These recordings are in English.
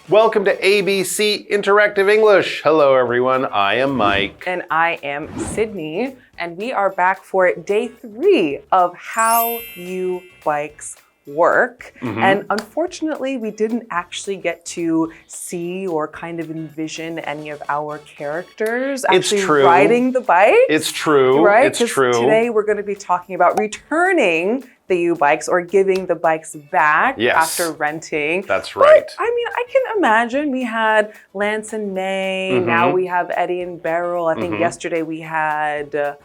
Welcome to ABC Interactive English. Hello, everyone. I am Mike. And I am Sydney. And we are back for day 3 of How YouBikes Work. And unfortunately, we didn't actually get to see or kind of envision any of our characters actually riding the bike. It's true. Right? It's true. Today we're going to be talking about returning the YouBikes or giving the bikes back after renting. That's right. But, I mean, I can imagine we had Lance and May. Now we have Eddie and Beryl. I think yesterday we had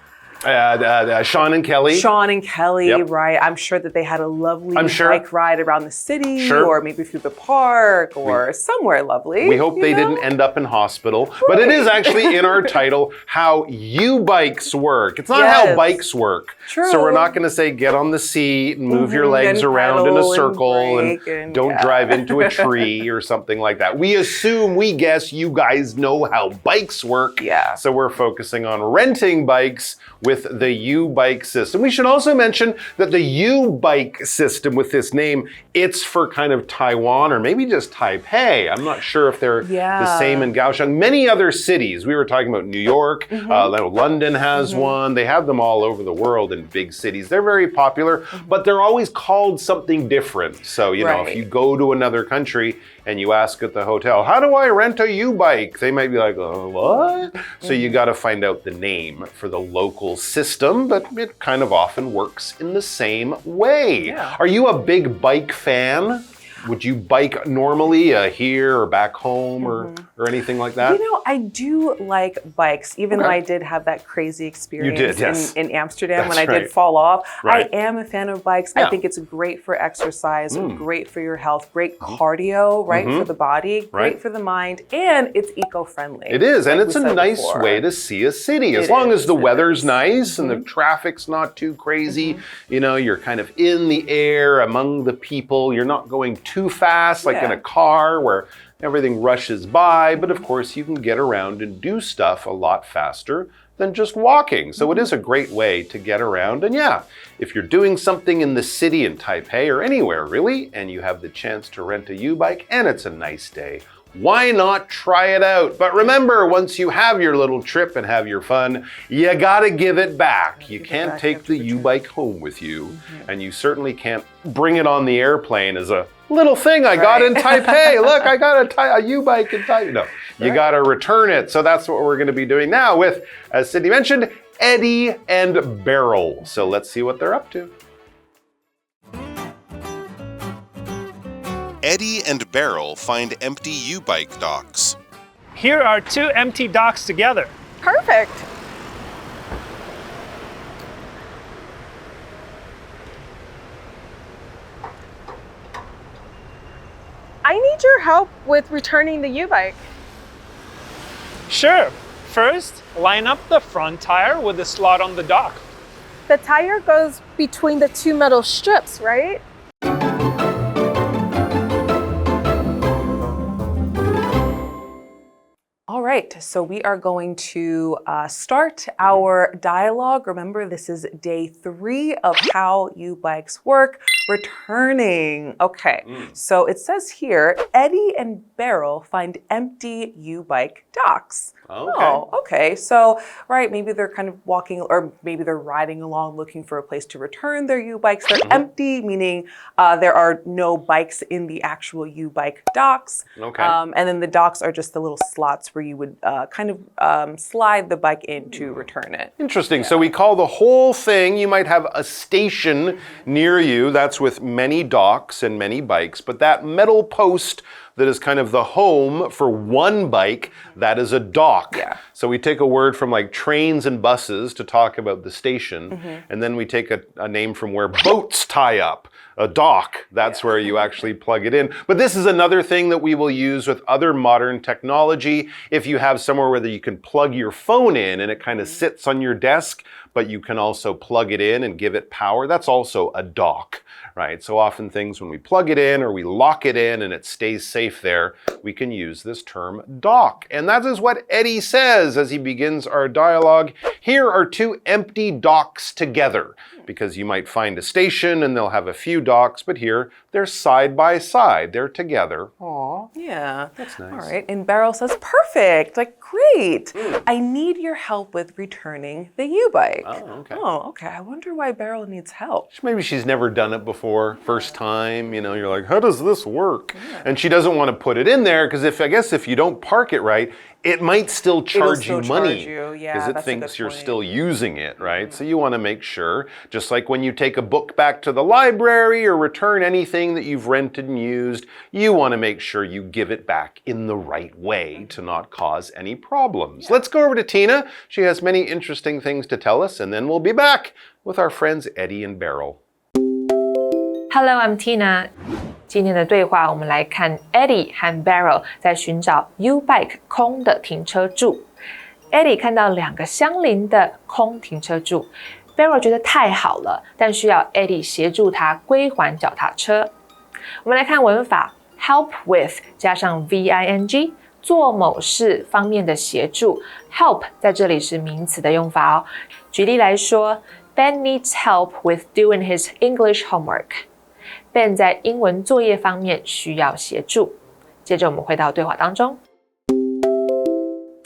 Sean and Kelly. Sean and Kelly, right? I'm sure that they had a lovely bike ride around the city or maybe through the park or somewhere lovely. We hope they didn't end up in hospital. But it is actually in our title, How YouBikes Work. It's not how bikes work. True. So we're not going to say get on the seat and move your legs around in a circle and don't drive into a tree or something like that. We assume, we guess you guys know how bikes work. So we're focusing on renting bikes with the YouBike system. We should also mention that the YouBike system with this name, it's for kind of Taiwan or maybe just Taipei. I'm not sure if they're the same in Kaohsiung. Many other cities, we were talking about New York, London has one. They have them all over the world in big cities. They're very popular, but they're always called something different. So, you know, if you go to another country and you ask at the hotel, how do I rent a YouBike? They might be like, what? So you got to find out the name for the local system, but it kind of often works in the same way. Are you a big bike fan? Would you bike normally here or back home or anything like that? You know, I do like bikes, even though I did have that crazy experience in Amsterdam when I did fall off. I am a fan of bikes. I think it's great for exercise, great for your health, great cardio, right, for the body, great for the mind, and it's eco-friendly. It is, and it's a nice way to see a city. As long as the weather's nice and the traffic's not too crazy, you know, you're kind of in the air among the people, you're not going too fast like in a car where everything rushes by, but of course you can get around and do stuff a lot faster than just walking. So it is a great way to get around. And if you're doing something in the city in Taipei or anywhere really, and you have the chance to rent a YouBike and it's a nice day, why not try it out? But remember, once you have your little trip and have your fun, you gotta give it back. You can't take the YouBike home with you, and you certainly can't bring it on the airplane as a little thing I got in Taipei. Look, I got a YouBike in Taipei. No, you gotta return it. So that's what we're gonna be doing now with, as Sydney mentioned, Eddie and Beryl. So let's see what they're up to. Eddie and Beryl find empty YouBike docks. Here are 2 empty docks together. Perfect. I need your help with returning the YouBike. Sure. First, line up the front tire with the slot on the dock. The tire goes between the 2 metal strips, right? All right, so we are going to start our dialogue. Remember, this is day 3 of How YouBikes Work, returning. Okay, so it says here, Eddie and Beryl find empty YouBike docks. Okay. So, maybe they're kind of walking or maybe they're riding along looking for a place to return their YouBikes. They're empty, meaning there are no bikes in the actual YouBike docks. And then the docks are just the little slots where you would slide the bike in to return it. Interesting. So we call the whole thing, you might have a station near you, that's with many docks and many bikes, but that metal post that is kind of the home for one bike, that is a dock. So we take a word from like trains and buses to talk about the station, and then we take a name from where boats tie up. A dock, that's where you actually plug it in. But this is another thing that we will use with other modern technology. If you have somewhere where you can plug your phone in and it kind of sits on your desk, but you can also plug it in and give it power, that's also a dock, right? So often things when we plug it in or we lock it in and it stays safe safe there, we can use this term dock. And that is what Eddie says as he begins our dialogue. Here are two empty docks together, because you might find a station and they'll have a few docks, but here they're side by side. They're together. Aw. Yeah. That's nice. All right. And Beryl says, perfect. Like, great. I need your help with returning the YouBike. Oh, okay. Oh, okay. I wonder why Beryl needs help. Maybe she's never done it before, first time, you know, you're like, how does this work? Yeah. And she doesn't want to put it in there because I guess if you don't park it right, it might still charge you money because it thinks you're still using it, right? So you want to make sure, just like when you take a book back to the library or return anything that you've rented and used, you want to make sure you give it back in the right way to not cause any problems. Let's go over to Tina. She has many interesting things to tell us, and then we'll be back with our friends Eddie and Beryl. Hello, I'm Tina. 今天的对话，我们来看 Eddie 和 Beryl 在寻找 YouBike 空的停车柱。Eddie 看到2个相邻的空停车柱 ，Beryl 觉得太好了，但需要 Eddie 协助他归还脚踏车。我们来看文法 ，help with 加上 VING， 做某事方面的协助。Help 在这里是名词的用法哦。举例来说 ，Ben needs help with doing his English homework。Ben 在英文作业方面需要协助。接着我们回到对话当中。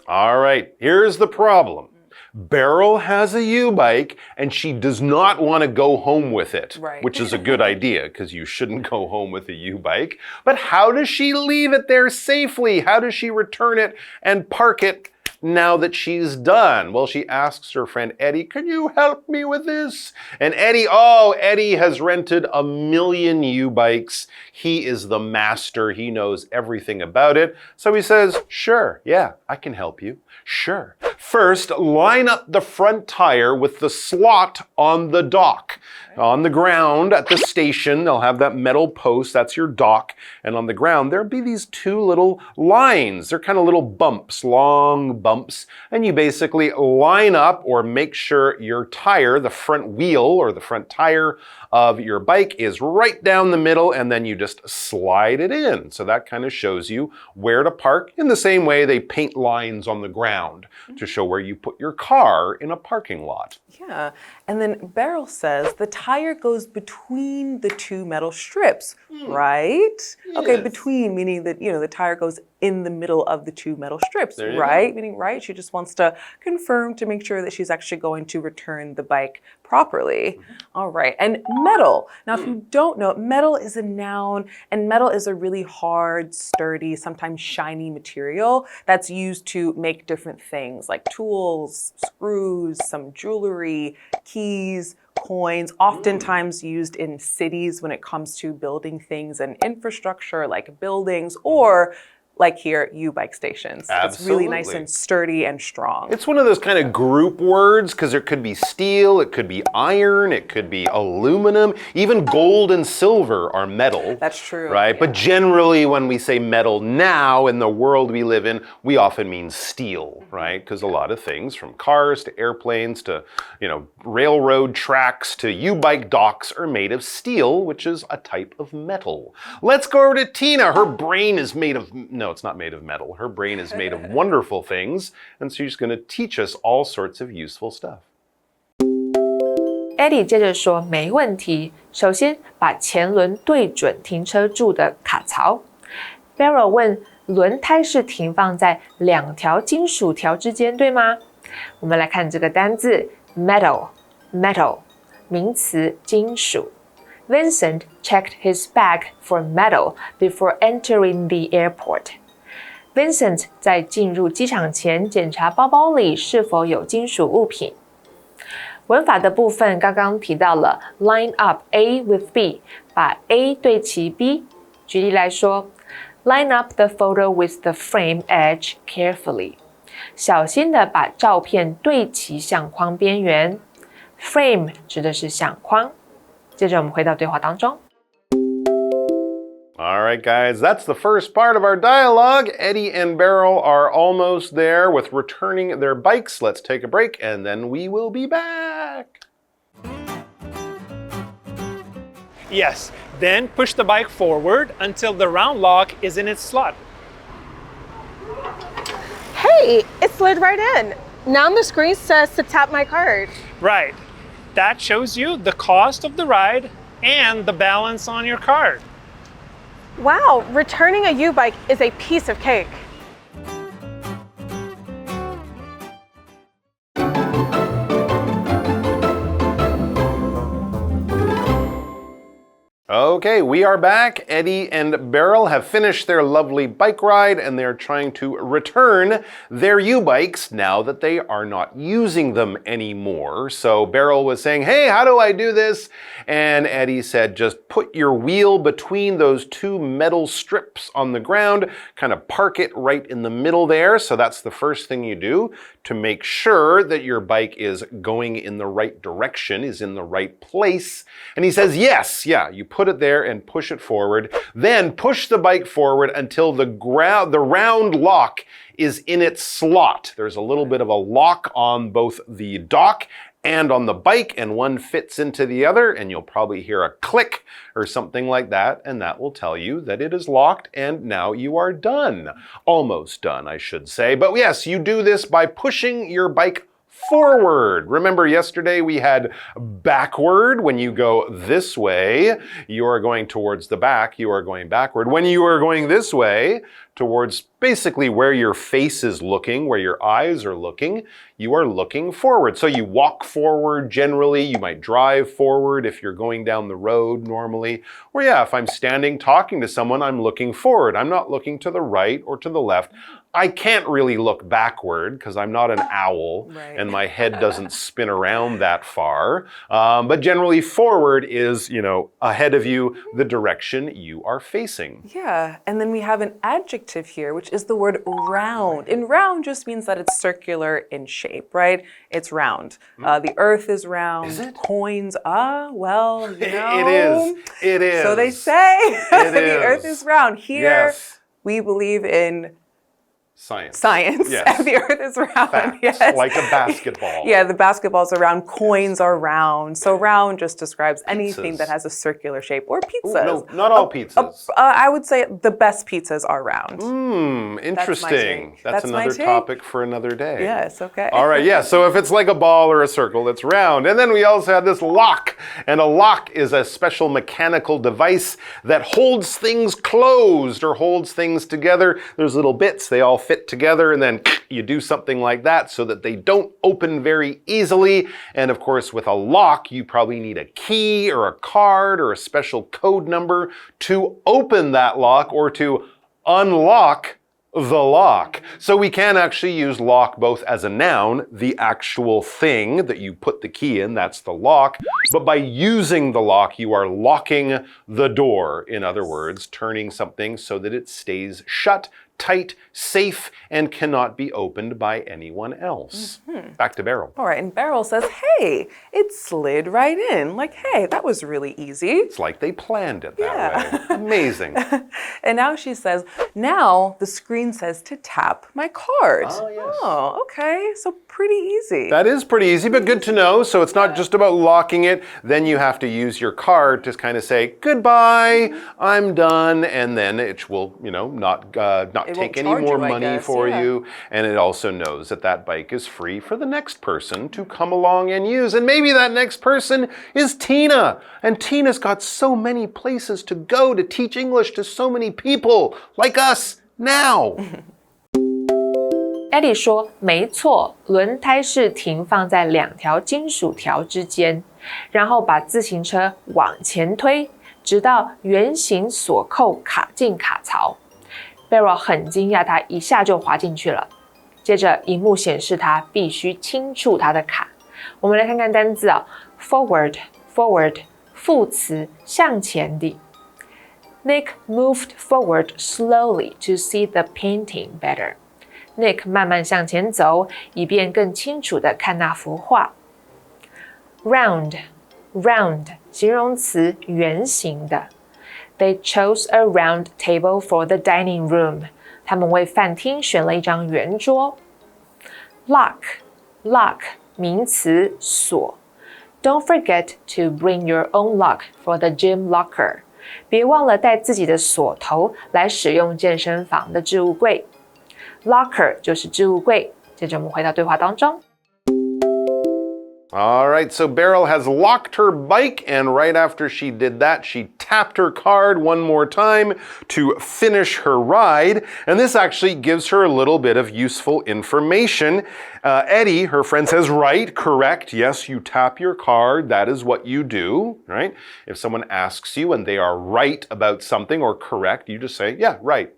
All right, here's the problem. Beryl has a YouBike and she does not want to go home with it, which is a good idea because you shouldn't go home with a YouBike. But how does she leave it there safely? How does she return it and park it now that she's done? Well, she asks her friend Eddie, can you help me with this? And Eddie has rented 1 million YouBikes. He is the master. He knows everything about it. So he says, sure, yeah, I can help you. Sure. First, line up the front tire with the slot on the dock. On the ground at the station, they'll have that metal post, that's your dock. And on the ground, there'll be these 2 little lines. They're kind of little bumps, long bumps. And you basically line up or make sure your tire, the front wheel or the front tire of your bike is right down the middle, and then you just slide it in. So that kind of shows you where to park in the same way they paint lines on the ground to show where you put your car in a parking lot. Yeah, and then Beryl says the tire goes between the 2 metal strips, right? Yes. Okay, between, meaning that, you know, the tire goes in the middle of the 2 metal strips, right? Meaning, right? She just wants to confirm to make sure that she's actually going to return the bike properly. All right, and metal. Now, if you don't know, metal is a noun, and metal is a really hard, sturdy, sometimes shiny material that's used to make different things like tools, screws, some jewelry, keys, coins, oftentimes used in cities when it comes to building things and infrastructure like buildings, or like here, YouBike stations. Absolutely. It's really nice and sturdy and strong. It's one of those kind of group words because there could be steel, it could be iron, it could be aluminum, even gold and silver are metal. That's true. Right? Yeah. But generally when we say metal now in the world we live in, we often mean steel, right? Because a lot of things from cars to airplanes to, you know, railroad tracks to YouBike docks are made of steel, which is a type of metal. Let's go over to Tina. Her brain is made of, no, it's not made of metal. Her brain is made of wonderful things, and so she's going to teach us all sorts of useful stuff. Eddie 接着说没问题，首先把前轮对准停车柱的卡槽。Beryl 问轮胎是停放在2条金属条之间，对吗？我们来看这个单字 metal， 名词金属。Vincent checked his bag for metal before entering the airport. Vincent 在进入机场前检查包包里是否有金属物品。文法的部分刚刚提到了 line up A with B， 把 A 对齐 B。举例来说 ，line up the photo with the frame edge carefully， 小心地把照片对齐相框边缘。Frame 指的是相框。接着我们回到对话当中。All right, guys, that's the first part of our dialogue. Eddie and Beryl are almost there with returning their bikes. Let's take a break, and then we will be back. Yes, then push the bike forward until the round lock is in its slot. Hey, it slid right in. Now the screen says to tap my card. Right. That shows you the cost of the ride and the balance on your card. Wow, returning a YouBike is a piece of cake. Okay, we are back. Eddie and Beryl have finished their lovely bike ride and they're trying to return their YouBikes now that they are not using them anymore. So Beryl was saying, hey, how do I do this? And Eddie said, just put your wheel between those two metal strips on the ground, kind of park it right in the middle there. So that's the first thing you do to make sure that your bike is going in the right direction, is in the right place. And he says, yes, yeah, you put it there and push it forward. Then push the bike forward until the round lock is in its slot. There's a little bit of a lock on both the dock and on the bike, and one fits into the other, and you'll probably hear a click or something like that, and that will tell you that it is locked and now you are done. Almost done, I should say. But yes, you do this by pushing your bike forward. Remember yesterday we had backward. When you go this way, you are going towards the back, you are going backward. When you are going this way, towards basically where your face is looking, where your eyes are looking, you are looking forward. So you walk forward generally, you might drive forward if you're going down the road normally. Or yeah, if I'm standing talking to someone, I'm looking forward. I'm not looking to the right or to the left. I can't really look backward because I'm not an owl and my head doesn't spin around that far. But generally forward is, you know, ahead of you, the direction you are facing. Yeah, and then we have an adjective here, which is the word round. And round just means that it's circular in shape, right? It's round. The earth is round. Is it? Coins, well, you know. It is. It is. So they say the is. earth is round. Here, Yes. we believe in Science. Yes. The earth is round. Fact. Yes. Like a basketball. Yeah, the basketballs are round, coins are round. So round just describes anything Pizzas. that has a circular shape, or pizzas. Ooh, no, not all pizzas. I would say the best pizzas are round. Interesting. That's my another take. topic for another day. Yes, okay. All right, yeah, so if it's like a ball or a circle, it's round. And then we also have this lock. And a lock is a special mechanical device that holds things closed or holds things together. There's little bits, they all fit together, and then you do something like that so that they don't open very easily. And of course, with a lock, you probably need a key or a card or a special code number to open that lock or to unlock the lock. So we can actually use lock both as a noun, the actual thing that you put the key in, that's the lock. But by using the lock, you are locking the door. In other words, turning something so that it stays shut, tight, safe, and cannot be opened by anyone else. Back to Beryl. All right, and Beryl says, hey, it slid right in. Like, hey, that was really easy. It's like they planned it that way. Amazing. And now she says, now the screen says to tap my card. Oh, yes. Oh, okay, so pretty easy. That is pretty easy, but good to know. So it's not just about locking it. Then you have to use your card to kind of say, goodbye, I'm done. And then it will, you know, not take any more money for you. And it also knows that that bike is free for the next person to come along and use. And maybe that next person is Tina. And Tina's got so many places to go to teach English to so many people like us now. Eddie 说：“没错，轮胎是停放在两条金属条之间，然后把自行车往前推，直到圆形锁扣卡进卡槽。” Beryl 很惊讶，他一下就滑进去了。接着，荧幕显示他必须轻触他的卡。我们来看看单字啊 ，forward 副词向前的。Nick moved forward slowly to see the painting better. Nick 慢慢向前走，以便更清楚地看那幅画。Round 形容词圆形的。They chose a round table for the dining room. 他们为饭厅选了一张圆桌。Lock 名词锁。Don't forget to bring your own lock for the gym locker. 别忘了带自己的锁头来使用健身房的置物柜。Locker 就是置物柜。接着我们回到对话当中。All right, so Beryl has locked her bike, and right after she did that, she tapped her card one more time to finish her ride. And this actually gives her a little bit of useful information. Eddie, her friend, says, right, correct. Yes, you tap your card. That is what you do, right? If someone asks you and they are right about something or correct, you just say, yeah, right.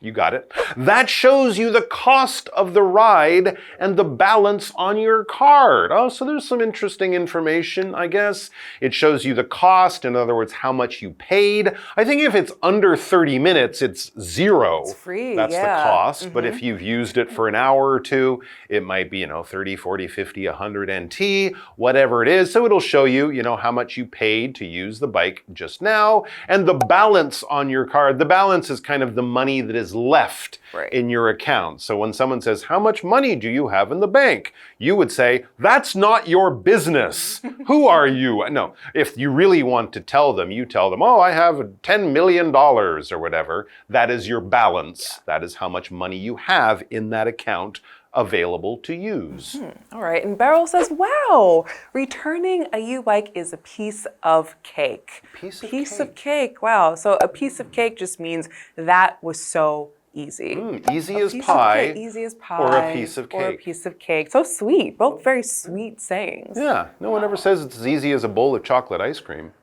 You got it. That shows you the cost of the ride and the balance on your card. Oh, so there's some interesting information, I guess. It shows you the cost, in other words, how much you paid. I think if it's under 30 minutes, it's zero. It's free, That's the cost. But if you've used it for an hour or two, it might be, 30, 40, 50, 100 NT, whatever it is. So it'll show you, how much you paid to use the bike just now. And the balance on your card, the balance is kind of the money that is left in your account. So when someone says, how much money do you have in the bank? You would say, that's not your business. Who are you? No, if you really want to tell them, you tell them, oh, I have $10 million or whatever. That is your balance. That is how much money you have in that account available to use. All right, and Beryl says, wow, returning a YouBike is a piece of cake. Piece of cake, wow. So a piece of cake just means that was so easy. Easy as pie. Easy as pie. Or a piece of cake. Or a piece of cake. So sweet. Both very sweet sayings. Yeah, no one ever says it's as easy as a bowl of chocolate ice cream.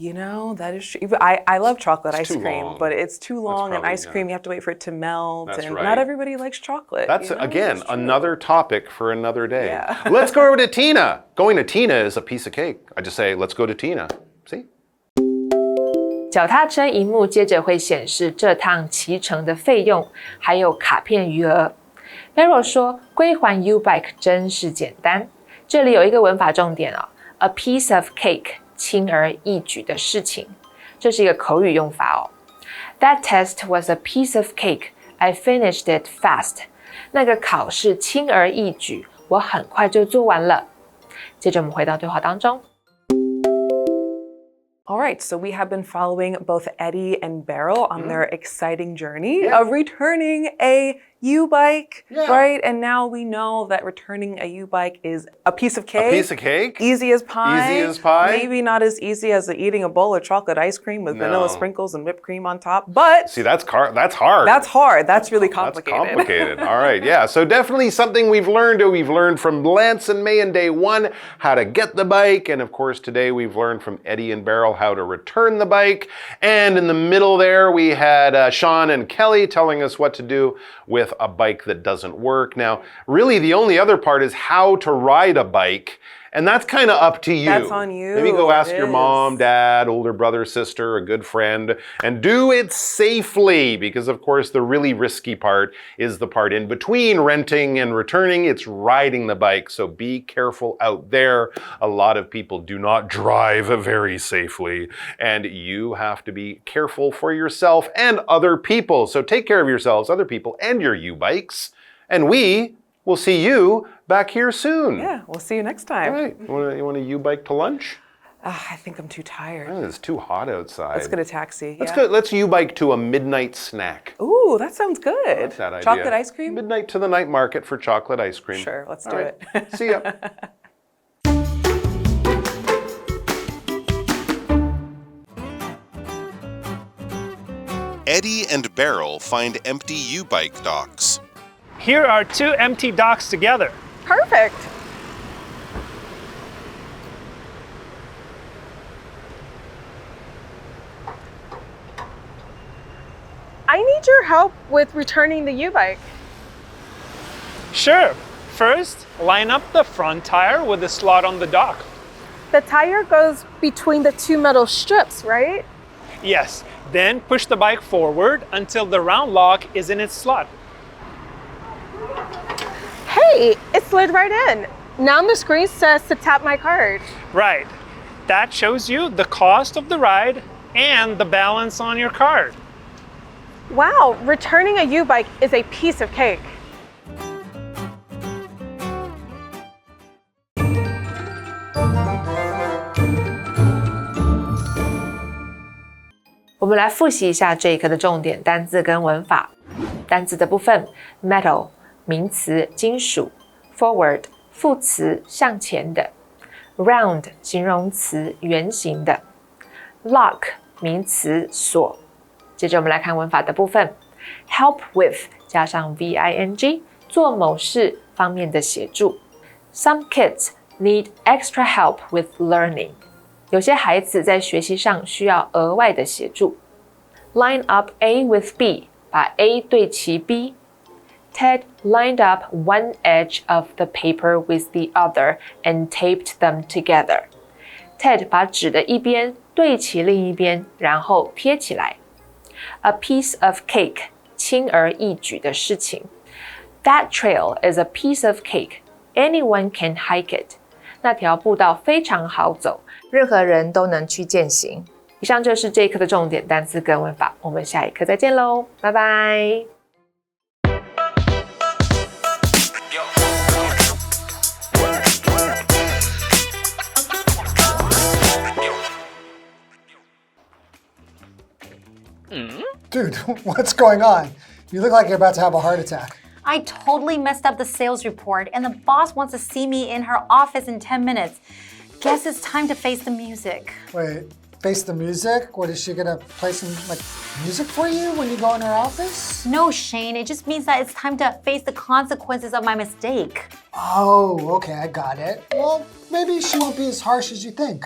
That is true. I love chocolate ice cream, long. but it's too long. probably, and ice cream, you have to wait for it to melt. That's and right. not everybody likes chocolate. That's, again, another topic for another day. Yeah. Let's go over to Tina. Going to Tina is a piece of cake. I just say, let's go to Tina. See? 脚踏车萤幕接着会显示这趟骑乘的费用，还有卡片余额。Beryl 说，归还 YouBike 真是简单。这里有一个文法重点哦 ，a piece of cake。轻而易举的事情，这是一个口语用法哦。That test was a piece of cake. I finished it fast. 那个考试轻而易举，我很快就做完了。接着我们回到对话当中。All right, so we have been following both Eddie and Beryl on their exciting journey of returning a YouBike, right? And now we know that returning a YouBike is a piece of cake. A piece of cake. Easy as pie. Easy as pie. Maybe not as easy as eating a bowl of chocolate ice cream with vanilla sprinkles and whipped cream on top, but... See, that's hard. That's hard. That's really complicated. That's complicated. All right, yeah. So definitely something we've learned. We've learned from Lance and May in day one how to get the bike. And of course, today we've learned from Eddie and Beryl how to return the bike. And in the middle there, we had Sean and Kelly telling us what to do with a bike that doesn't work. Now, really the only other part is how to ride a bike. And that's kind of up to you. That's on you. Maybe go ask your mom, dad, older brother, sister, a good friend, and do it safely. Because of course, the really risky part is the part in between renting and returning. It's riding the bike. So be careful out there. A lot of people do not drive very safely. And you have to be careful for yourself and other people. So take care of yourselves, other people, and your YouBikes. And we will see you back here soon. Yeah, we'll see you next time. All right. You want a YouBike to lunch? I think I'm too tired. Oh, it's too hot outside. Let's get a taxi. Let's go. Let's YouBike to a midnight snack. Ooh, that sounds good. I like that idea. Chocolate ice cream? Midnight to the night market for chocolate ice cream. Sure, let's do right. it. See ya. Eddie and Beryl find empty YouBike docks. Here are two empty docks together. Perfect. I need your help with returning the YouBike. Sure. First, line up the front tire with the slot on the dock. The tire goes between the two metal strips, right? Yes. Then push the bike forward until the round lock is in its slot. Hey, it slid right in. Now the screen says to tap my card. Right. That shows you the cost of the ride and the balance on your card. Wow, returning a YouBike is a piece of cake. 们来复习一下这一课的重点单字跟文法。单字的部分 metal 名词金属 forward 副词向前的 round 形容词圆形的 lock 名词锁。接着我们来看文法的部分 help with 加上 VING 做某事方面的协助。Some kids need extra help with learning. 有些孩子在学习上需要额外的协助。Line up A with B. 把 A 对齐 B. Ted lined up one edge of the paper with the other and taped them together. Ted 把纸的一边对齐另一边，然后贴起来。A piece of cake. 轻而易举的事情。That trail is a piece of cake. Anyone can hike it. 那条步道非常好走，任何人都能去践行。以上就是这一课的重点单词跟文法，我们下一课再见喽，拜拜。Dude, what's going on? You look like you're about to have a heart attack. I totally messed up the sales report, and the boss wants to see me in her office in 10 minutes. Guess it's time to face the music. Wait, face the music? What, is she gonna play some music for you when you go in her office? No, Shane, it just means that it's time to face the consequences of my mistake. Oh, okay, I got it. Well, maybe she won't be as harsh as you think.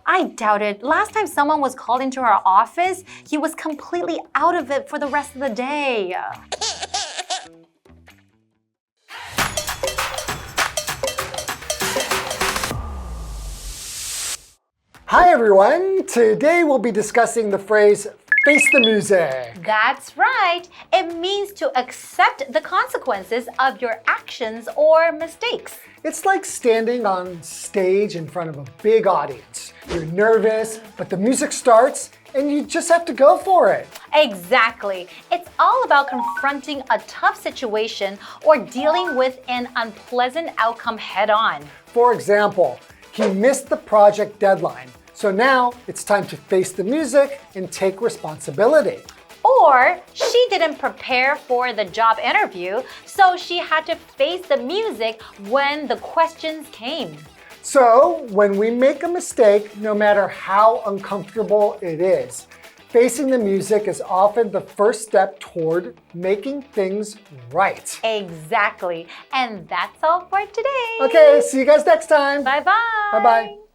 I doubt it. Last time someone was called into her office, he was completely out of it for the rest of the day. Hi everyone! Today we'll be discussing the phrase face the music. That's right. It means to accept the consequences of your actions or mistakes. It's like standing on stage in front of a big audience. You're nervous, but the music starts and you just have to go for it. Exactly. It's all about confronting a tough situation or dealing with an unpleasant outcome head on. For example, he missed the project deadline. So now it's time to face the music and take responsibility. Or she didn't prepare for the job interview, so she had to face the music when the questions came. So when we make a mistake, no matter how uncomfortable it is, facing the music is often the first step toward making things right. Exactly. And that's all for today. Okay, see you guys next time. Bye-bye. Bye-bye.